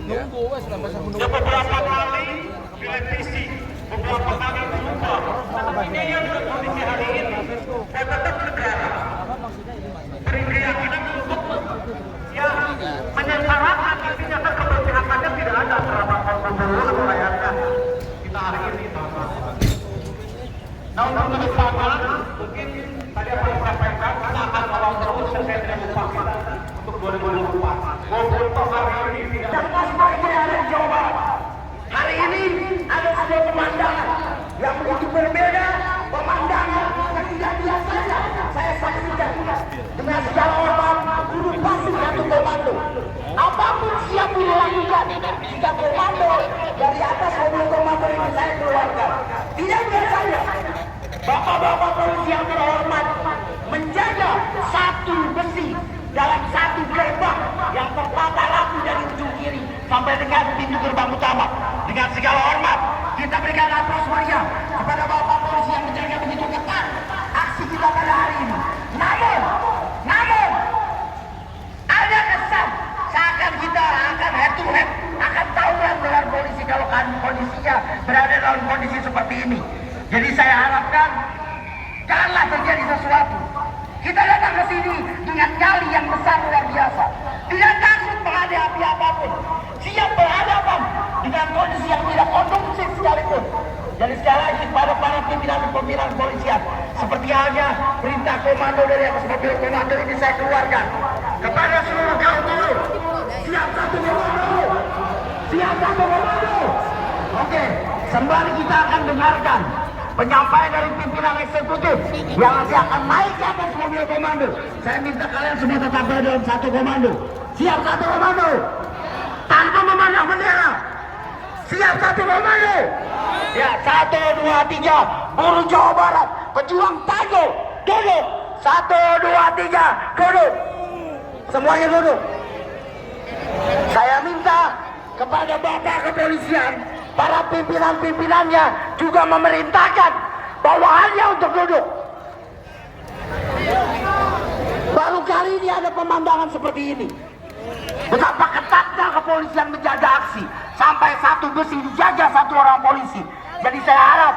ya. Beberapa kali direvisi, beberapa kali berubah. Ini yang kondisi hari ini. Saya tetap berharap beri keyakinan untuk yang menyengsarakan intinya keberpihakannya tidak ada terhadap gubernur atau rakyatnya. Kita hari ini nah untuk kedepannya mungkin tadi apa yang disampaikan kita akan kawal terus sesuai dengan upaya untuk 2024. Untuk hari ini tidak ada Jawa Barat. Hari ini ada sebuah pemandangan yang begitu berbeda, pemandangan yang tidak biasanya saya saksikan. Dengan segala hormat, duduk pasti satu komando. Apapun siap dilakukan, jika komando dari atas mobil komando ini saya keluarkan. Tidak biasanya, bapak-bapak polisi yang terhormat menjaga satu besi dalam satu gerbang yang tertata rapi dari ujung kiri sampai dengan pintu gerbang utama. Dengan segala hormat, kita berikan aplaus meriah kepada bapak polisi yang menjaga begitu ketat aksi kita pada hari ini. Namun, ada kesan seakan kita akan head to head, akan tawuran dengan polisi kalau kan kondisinya berada dalam kondisi seperti ini. Jadi saya harapkan janganlah terjadi sesuatu. Kita datang ke sini dengan nyali yang besar luar biasa. Tidak takut menghadapi apapun. Siap berhadapan dengan kondisi yang tidak kondusif sekalipun. Jadi sekali lagi kepada para pimpinan polisian, seperti halnya perintah komando dari atas mobil komando ini saya keluarkan kepada seluruh kaum buruh. Siap satu komando. Siap satu komando. Oke, sembari kita akan dengarkan penyampaian dari pimpinan eksekutif yang nanti akan naik ke atas mobil komando. Saya minta kalian semua tetap berada dalam satu komando. Siap satu komando. Tanpa memandang bendera. Siap satu komando. Ya, 1, 2, 3. Buruh Jawa Barat, pejuang Tangguh, duduk. 1, 2, 3, duduk. Semuanya duduk. Saya minta kepada Bapak Kepolisian, para pimpinan-pimpinannya juga memerintahkan bawahannya untuk duduk. Baru kali ini ada pemandangan seperti ini. Betapa ketatnya kepolisian menjaga aksi, sampai satu besi dijaga satu orang polisi. Jadi saya harap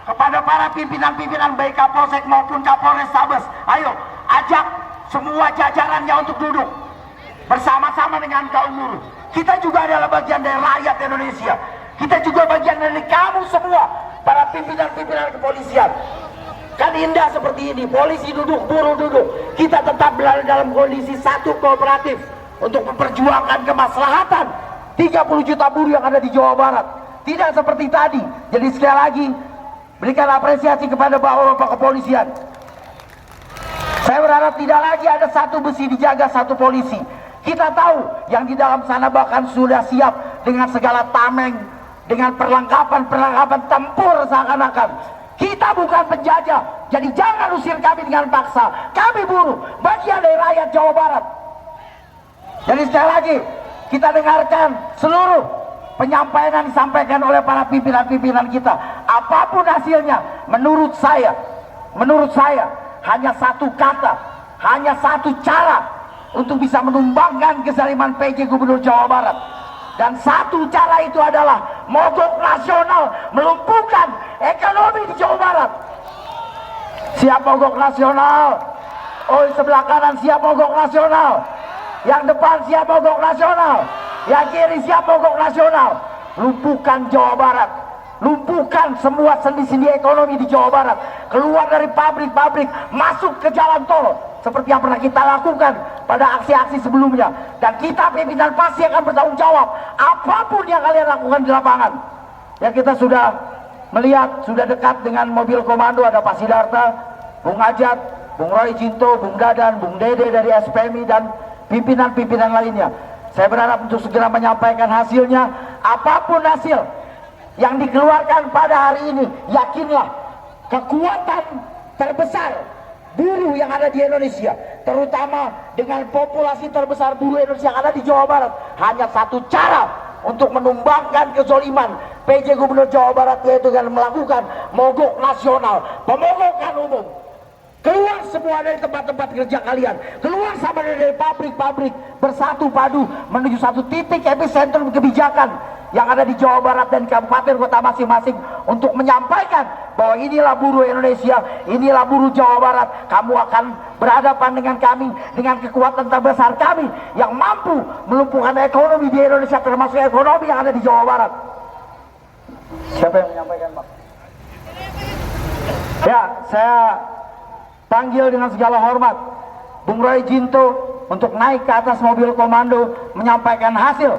kepada para pimpinan-pimpinan baik Kapolsek maupun Kapolres Tabes, ayo ajak semua jajarannya untuk duduk bersama-sama dengan kaum buruh. Kita juga adalah bagian dari rakyat Indonesia. Kita juga bagian dari kamu semua, para pimpinan-pimpinan kepolisian. Kan indah seperti ini, polisi duduk, buruh duduk. Kita tetap berada dalam kondisi satu kooperatif untuk memperjuangkan kemaslahatan 30 juta buruh yang ada di Jawa Barat. Tidak seperti tadi. Jadi sekali lagi, berikan apresiasi kepada bapak-bapak kepolisian. Saya berharap tidak lagi ada satu besi dijaga satu polisi. Kita tahu yang di dalam sana bahkan sudah siap dengan segala tameng, dengan perlengkapan tempur seakan-akan. Kita bukan penjajah, jadi jangan usir kami dengan paksa. Kami buruh, bagian dari rakyat Jawa Barat. Jadi sekali lagi, kita dengarkan seluruh penyampaian yang disampaikan oleh para pimpinan-pimpinan kita. Apapun hasilnya, menurut saya, hanya satu kata, hanya satu cara untuk bisa menumbangkan kezaliman PJ Gubernur Jawa Barat. Dan satu cara itu adalah mogok nasional, melumpuhkan ekonomi di Jawa Barat. Siap mogok nasional? Oh, sebelah kanan siap mogok nasional. Yang depan siap mogok nasional. Yang kiri siap mogok nasional. Lumpuhkan Jawa Barat. Lumpuhkan semua sendi-sendi ekonomi di Jawa Barat. Keluar dari pabrik-pabrik, masuk ke jalan tol. Seperti yang pernah kita lakukan pada aksi-aksi sebelumnya. Dan kita pimpinan pasti akan bertanggung jawab apapun yang kalian lakukan di lapangan. Ya, kita sudah melihat, sudah dekat dengan mobil komando. Ada Pak Sidarta, Bung Ajat, Bung Roy Cinto, Bung Dadan, Bung Dede dari SPMI, dan pimpinan-pimpinan lainnya. Saya berharap untuk segera menyampaikan hasilnya. Apapun hasil yang dikeluarkan pada hari ini, yakinlah kekuatan terbesar buruh yang ada di Indonesia, terutama dengan populasi terbesar buruh Indonesia yang ada di Jawa Barat, hanya satu cara untuk menumbangkan kezoliman PJ Gubernur Jawa Barat, yaitu dengan melakukan mogok nasional, pemogokan umum. Keluar semua dari tempat-tempat kerja kalian, keluar sama dari pabrik-pabrik, bersatu padu menuju satu titik epicentrum kebijakan yang ada di Jawa Barat dan kabupaten kota masing-masing untuk menyampaikan bahwa inilah buruh Indonesia, inilah buruh Jawa Barat. Kamu akan berhadapan dengan kami, dengan kekuatan terbesar kami yang mampu melumpuhkan ekonomi di Indonesia, termasuk ekonomi yang ada di Jawa Barat. Siapa yang menyampaikan, Pak? Ya, saya panggil dengan segala hormat Bung Roy Jinto untuk naik ke atas mobil komando menyampaikan hasil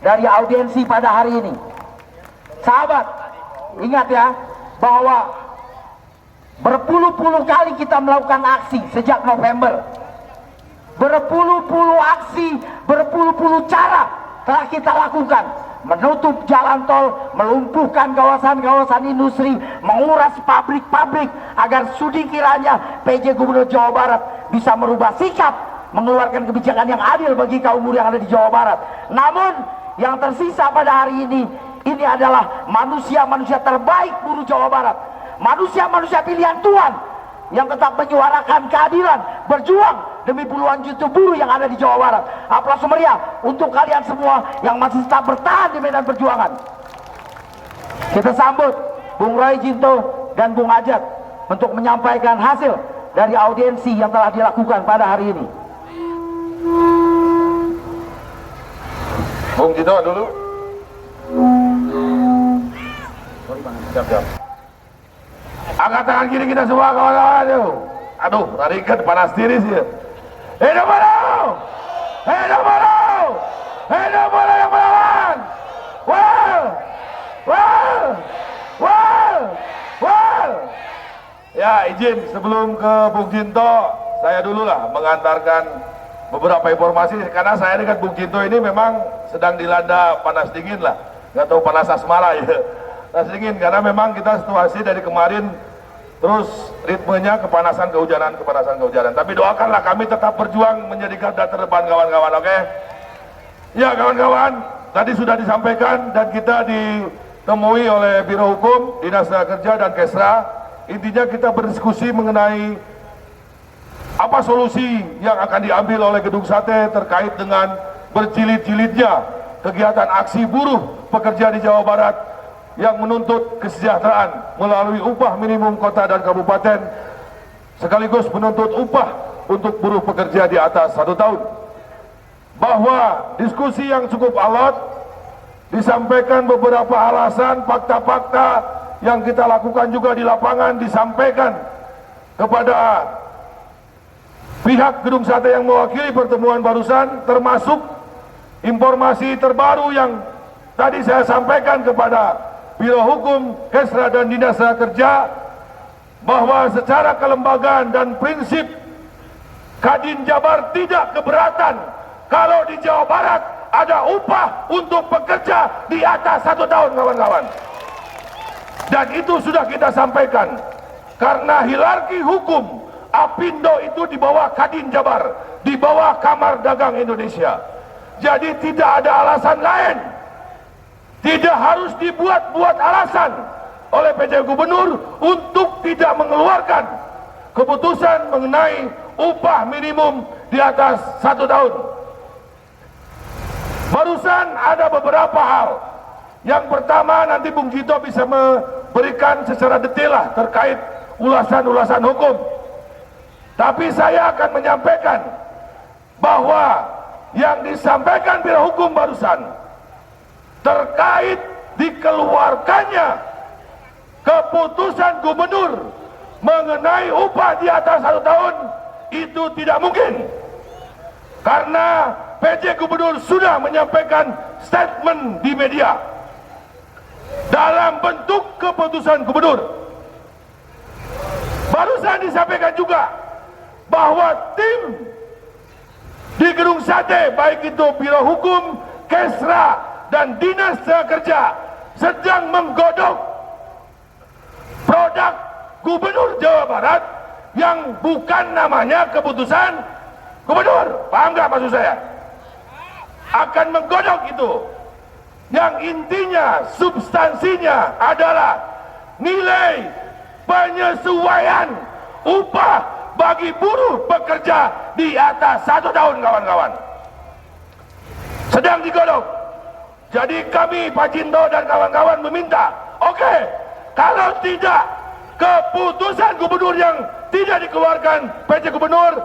dari audiensi pada hari ini. Sahabat, ingat ya bahwa berpuluh-puluh kali kita melakukan aksi sejak November. Berpuluh-puluh aksi, berpuluh-puluh cara telah kita lakukan. Menutup jalan tol, melumpuhkan kawasan-kawasan industri, menguras pabrik-pabrik agar studi kiranya PJ Gubernur Jawa Barat bisa merubah sikap, mengeluarkan kebijakan yang adil bagi kaum buruh yang ada di Jawa Barat. Namun yang tersisa pada hari ini adalah manusia-manusia terbaik buruh Jawa Barat, manusia-manusia pilihan Tuhan yang tetap menyuarakan keadilan, berjuang demi puluhan juta buruh yang ada di Jawa Barat. Aplaus meriah untuk kalian semua yang masih tetap bertahan di medan perjuangan. Kita sambut Bung Roy Jinto dan Bung Ajat untuk menyampaikan hasil dari audiensi yang telah dilakukan pada hari ini. Bung Jinto dulu. Siap. Angkat tangan kiri kita semua, kawan-kawan. Aduh, tarikan panas diri sih. Hidup buruh! Hidup buruh! Hidup buruh yang melawan! Wow! Wow! Wow! Wow! Ya, izin sebelum ke Bung Jinto, saya dulu lah mengantarkan beberapa informasi, karena saya dengan Bung Jinto ini memang sedang dilanda panas dingin lah. Nggak tahu panas asmara ya. Panas dingin, karena memang kita situasi dari kemarin terus ritmenya kepanasan kehujanan. Tapi doakanlah kami tetap berjuang menjadi garda terdepan, kawan-kawan, oke? Ya, kawan-kawan, tadi sudah disampaikan dan kita ditemui oleh Biro Hukum, Dinas Tenaga Kerja dan Kesra. Intinya kita berdiskusi mengenai apa solusi yang akan diambil oleh Gedung Sate terkait dengan berjilid-jilidnya kegiatan aksi buruh pekerja di Jawa Barat yang menuntut kesejahteraan melalui upah minimum kota dan kabupaten, sekaligus menuntut upah untuk buruh pekerja di atas 1 tahun. Bahwa diskusi yang cukup alot, disampaikan beberapa alasan, fakta-fakta yang kita lakukan juga di lapangan, disampaikan kepada pihak Gedung Sate yang mewakili pertemuan barusan, termasuk informasi terbaru yang tadi saya sampaikan kepada Biro Hukum, Kesra dan Dinas Tenaga Kerja, bahwa secara kelembagaan dan prinsip Kadin Jabar tidak keberatan kalau di Jawa Barat ada upah untuk pekerja di atas 1 tahun, kawan-kawan. Dan itu sudah kita sampaikan, karena hierarki hukum Apindo itu di bawah Kadin Jabar, di bawah Kamar Dagang Indonesia. Jadi tidak ada alasan lain, tidak harus dibuat-buat alasan oleh PJ Gubernur untuk tidak mengeluarkan keputusan mengenai upah minimum di atas 1 tahun. Barusan ada beberapa hal. Yang pertama, nanti Bung Jinto bisa memberikan secara detail lah terkait ulasan-ulasan hukum. Tapi saya akan menyampaikan bahwa yang disampaikan Biro Hukum barusan terkait dikeluarkannya keputusan gubernur mengenai upah di atas 1 tahun itu tidak mungkin, karena PJ Gubernur sudah menyampaikan statement di media dalam bentuk keputusan gubernur. Barusan disampaikan juga bahwa tim di Gedung Sate, baik itu Biro Hukum, Kesra dan Dinas Tenaga Kerja, sedang menggodok produk Gubernur Jawa Barat yang bukan namanya keputusan gubernur. Paham nggak maksud saya? Akan menggodok itu, yang intinya substansinya adalah nilai penyesuaian upah bagi buruh pekerja di atas 1 tahun, kawan-kawan. Sedang digodok. Jadi kami, Pak Jinto dan kawan-kawan meminta, oke, kalau tidak keputusan gubernur yang tidak dikeluarkan PJ Gubernur,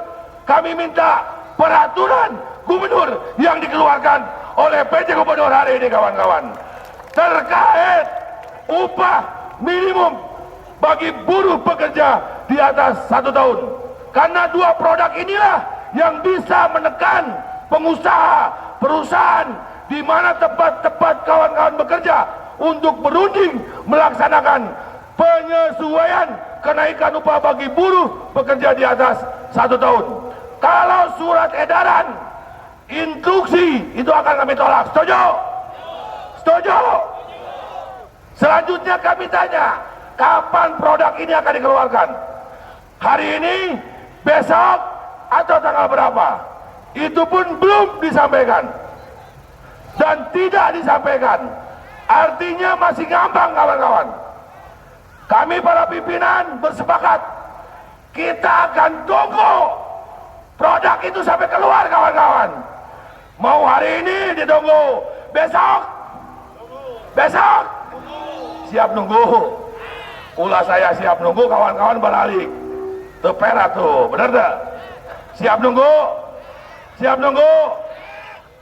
kami minta peraturan gubernur yang dikeluarkan oleh PJ Gubernur hari ini, kawan-kawan, terkait upah minimum bagi buruh pekerja di atas 1 tahun. Karena 2 produk inilah yang bisa menekan pengusaha, perusahaan di mana tempat-tempat kawan-kawan bekerja untuk berunding melaksanakan penyesuaian kenaikan upah bagi buruh pekerja di atas 1 tahun. Kalau surat edaran instruksi itu akan kami tolak. Setuju? Setuju? Selanjutnya kami tanya, kapan produk ini akan dikeluarkan? Hari ini, besok, atau tanggal berapa? Itu pun belum disampaikan dan tidak disampaikan. Artinya masih ngambang, kawan-kawan. Kami para pimpinan bersepakat, kita akan tunggu produk itu sampai keluar, kawan-kawan. Mau hari ini ditunggu, besok, besok, siap nunggu. Ulah saya siap nunggu, kawan-kawan balik. Tepera tuh, bener dah? Siap nunggu, siap nunggu.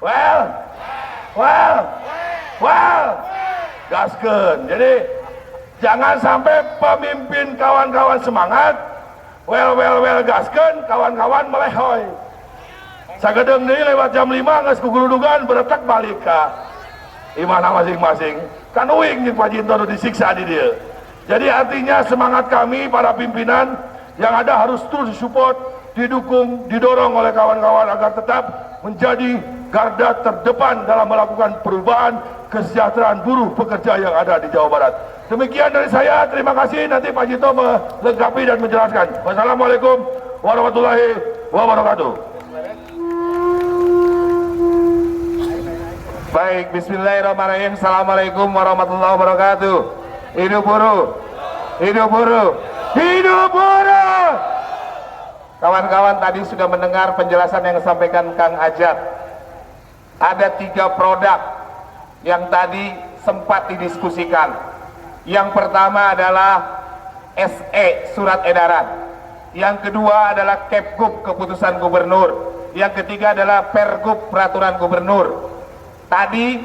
Well, gaskeun. Jadi jangan sampai pemimpin kawan-kawan semangat, well gaskeun, kawan-kawan melehoy. Sagedeng deui lewat jam 5 geus kugurudugan beretak balik ka imana masing-masing. Kan uing jeung Pak Jinto disiksa di dieu. Jadi artinya semangat kami para pimpinan yang ada harus terus disupport, didukung, didorong oleh kawan-kawan agar tetap menjadi garda terdepan dalam melakukan perubahan kesejahteraan buruh pekerja yang ada di Jawa Barat. Demikian dari saya, terima kasih. Nanti Pak Jinto melengkapi dan menjelaskan. Wassalamualaikum warahmatullahi wabarakatuh. Baik, bismillahirrahmanirrahim. Assalamualaikum warahmatullahi wabarakatuh. Hidup buruh, hidup buruh, hidup buruh. Kawan-kawan tadi sudah mendengar penjelasan yang disampaikan Kang Ajat. Ada 3 produk yang tadi sempat didiskusikan. Yang pertama adalah SE, surat edaran. Yang kedua adalah Kepgub, keputusan gubernur. Yang ketiga adalah Pergub, peraturan gubernur. Tadi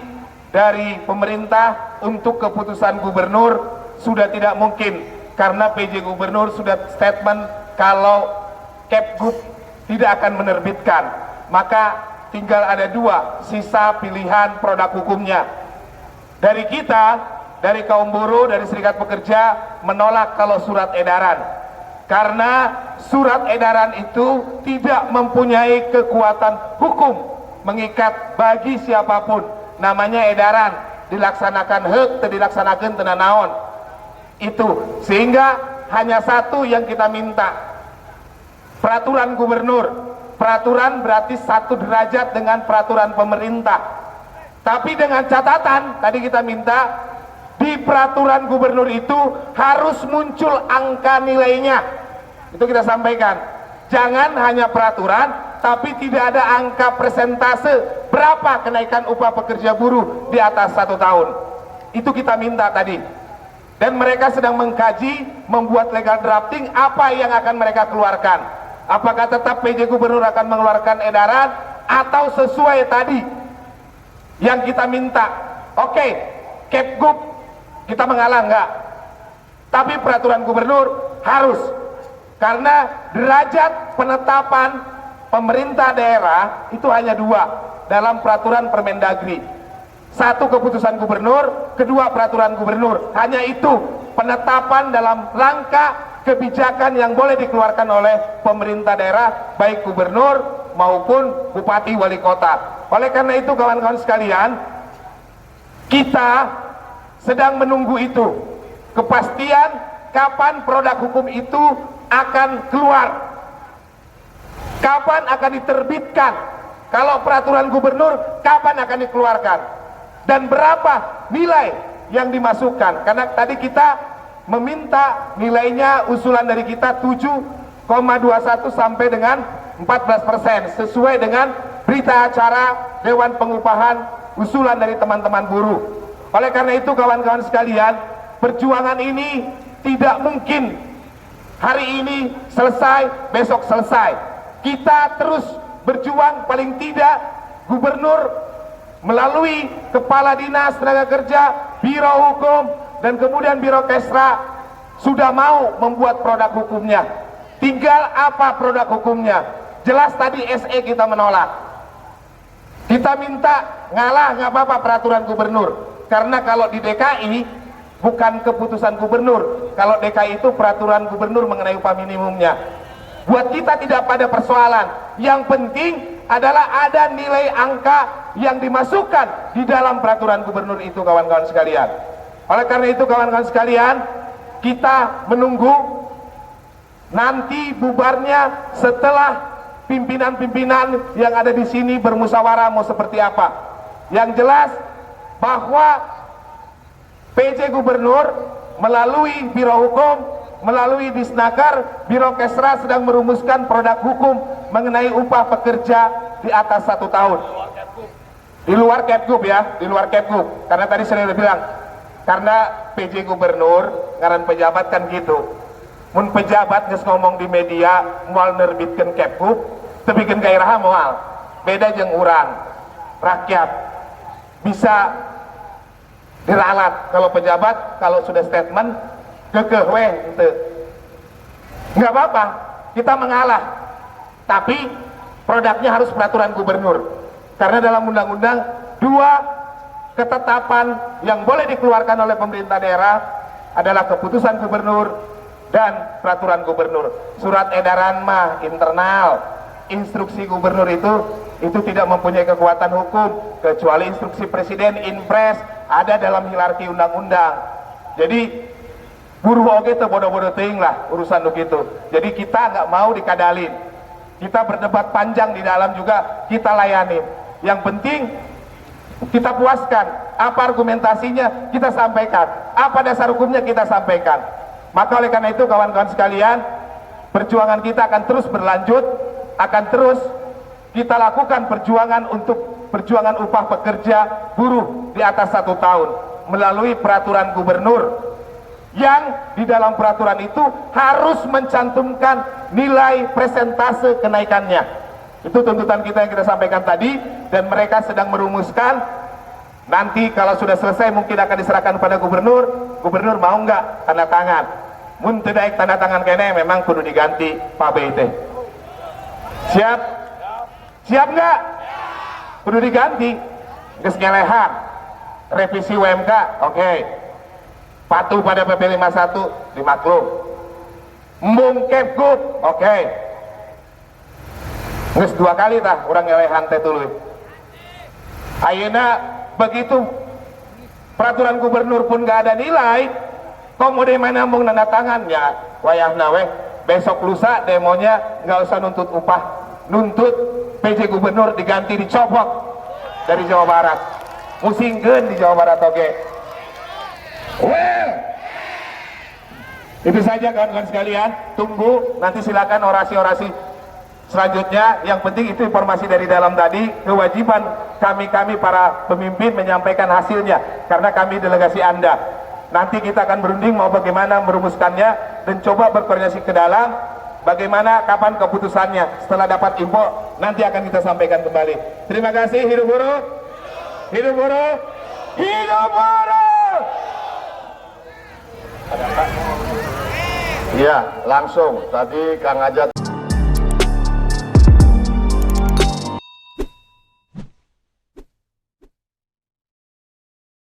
dari pemerintah untuk keputusan gubernur sudah tidak mungkin, karena PJ Gubernur sudah statement kalau Kepgub tidak akan menerbitkan. Maka tinggal ada 2 sisa pilihan produk hukumnya. Dari kita, dari kaum buruh, dari serikat pekerja menolak kalau surat edaran, karena surat edaran itu tidak mempunyai kekuatan hukum mengikat bagi siapapun. Namanya edaran, dilaksanakan hek, dilaksanakan teu naon. Itu sehingga hanya satu yang kita minta, peraturan gubernur. Peraturan berarti 1 derajat dengan peraturan pemerintah. Tapi dengan catatan, tadi kita minta di peraturan gubernur itu harus muncul angka nilainya. Itu kita sampaikan. Jangan hanya peraturan, tapi tidak ada angka persentase berapa kenaikan upah pekerja buruh di atas 1 tahun. Itu kita minta tadi. Dan mereka sedang mengkaji, membuat legal drafting apa yang akan mereka keluarkan. Apakah tetap PJ Gubernur akan mengeluarkan edaran atau sesuai tadi yang kita minta. Oke, Kepgub kita mengalah enggak, tapi peraturan gubernur harus, karena derajat penetapan pemerintah daerah itu hanya 2 dalam peraturan Permendagri. 1 keputusan gubernur, 2 peraturan gubernur. Hanya itu penetapan dalam rangka kebijakan yang boleh dikeluarkan oleh pemerintah daerah, baik gubernur maupun bupati wali kota. Oleh karena itu kawan-kawan sekalian, kita sedang menunggu itu kepastian kapan produk hukum itu akan keluar, kapan akan diterbitkan. Kalau peraturan gubernur kapan akan dikeluarkan dan berapa nilai yang dimasukkan. Karena tadi kita meminta nilainya, usulan dari kita 7 sampai dengan 14% sesuai dengan berita acara Dewan Pengupahan usulan dari teman-teman buruh. Oleh karena itu kawan-kawan sekalian, perjuangan ini tidak mungkin hari ini selesai, besok selesai. Kita terus berjuang, paling tidak gubernur melalui kepala dinas tenaga kerja, biro hukum, dan kemudian biro kesra sudah mau membuat produk hukumnya. Tinggal apa produk hukumnya? Jelas tadi SE kita menolak. Kita minta ngalah nggak apa-apa peraturan gubernur, karena kalau di DKI bukan keputusan gubernur. Kalau DKI itu peraturan gubernur mengenai upah minimumnya. Buat kita tidak pada persoalan. Yang penting adalah ada nilai angka yang dimasukkan di dalam peraturan gubernur itu, kawan-kawan sekalian. Oleh karena itu kawan-kawan sekalian, kita menunggu nanti bubarnya setelah pimpinan-pimpinan yang ada di sini bermusyawarah mau seperti apa. Yang jelas bahwa PJ Gubernur melalui Biro Hukum, melalui Disnaker, Biro Kesra sedang merumuskan produk hukum mengenai upah pekerja di atas 1 tahun. Di luar Kepgub ya, di luar Kepgub. Karena tadi saya udah bilang, karena PJ Gubernur, ngaran pejabat kan gitu. Mun pejabat nges ngomong di media mual nerbitkan Kepgub, tebikin gairah mual. Beda jeung urang, rakyat bisa diralat. Kalau pejabat, kalau sudah statement kekeh weh gitu. Nggak apa-apa, kita mengalah, tapi produknya harus peraturan gubernur. Karena dalam undang-undang 2 ketetapan yang boleh dikeluarkan oleh pemerintah daerah adalah keputusan gubernur dan peraturan gubernur. Surat edaran mah internal, instruksi gubernur itu tidak mempunyai kekuatan hukum kecuali instruksi presiden impres ada dalam hierarki undang-undang. Jadi buruh oge teu bodoh-bodoh teuing lah urusan begitu. Jadi kita nggak mau dikadalin. Kita berdebat panjang di dalam juga kita layani. Yang penting kita puaskan. Apa argumentasinya kita sampaikan. Apa dasar hukumnya kita sampaikan. Maka oleh karena itu kawan-kawan sekalian, perjuangan kita akan terus berlanjut, akan terus kita lakukan perjuangan untuk perjuangan upah pekerja buruh di atas 1 tahun melalui peraturan gubernur yang di dalam peraturan itu harus mencantumkan nilai persentase kenaikannya. Itu tuntutan kita yang kita sampaikan tadi, dan mereka sedang merumuskan. Nanti kalau sudah selesai mungkin akan diserahkan kepada gubernur. Gubernur mau nggak tanda tangan? Mun teu daek tanda tangan kene memang kudu diganti Pak BIT. Siap? Siap nggak? Kudu diganti. Geus ngelehan. Revisi UMK, oke. Patuh pada PP 51 dimaklum. Embung Kepgub, oke. Geus 2 kali tah urang ngelehan teh tuluy. Ayeuna begitu peraturan gubernur pun gak ada nilai, komude mana nambung nanda tangannya, wayahna weh besok lusa demonya nggak usah nuntut upah, nuntut PJ Gubernur diganti dicopot dari Jawa Barat, musingkeun di Jawa Barat oke. Well, itu saja kawan-kawan sekalian, tunggu nanti silakan orasi-orasi selanjutnya. Yang penting itu informasi dari dalam tadi. Kewajiban kami para pemimpin menyampaikan hasilnya karena kami delegasi Anda. Nanti kita akan berunding mau bagaimana merumuskannya dan coba berkoordinasi ke dalam bagaimana kapan keputusannya. Setelah dapat info nanti akan kita sampaikan kembali. Terima kasih. Hidup buruh, hidup buruh, hidup buruh. Iya, langsung tadi Kang Ajat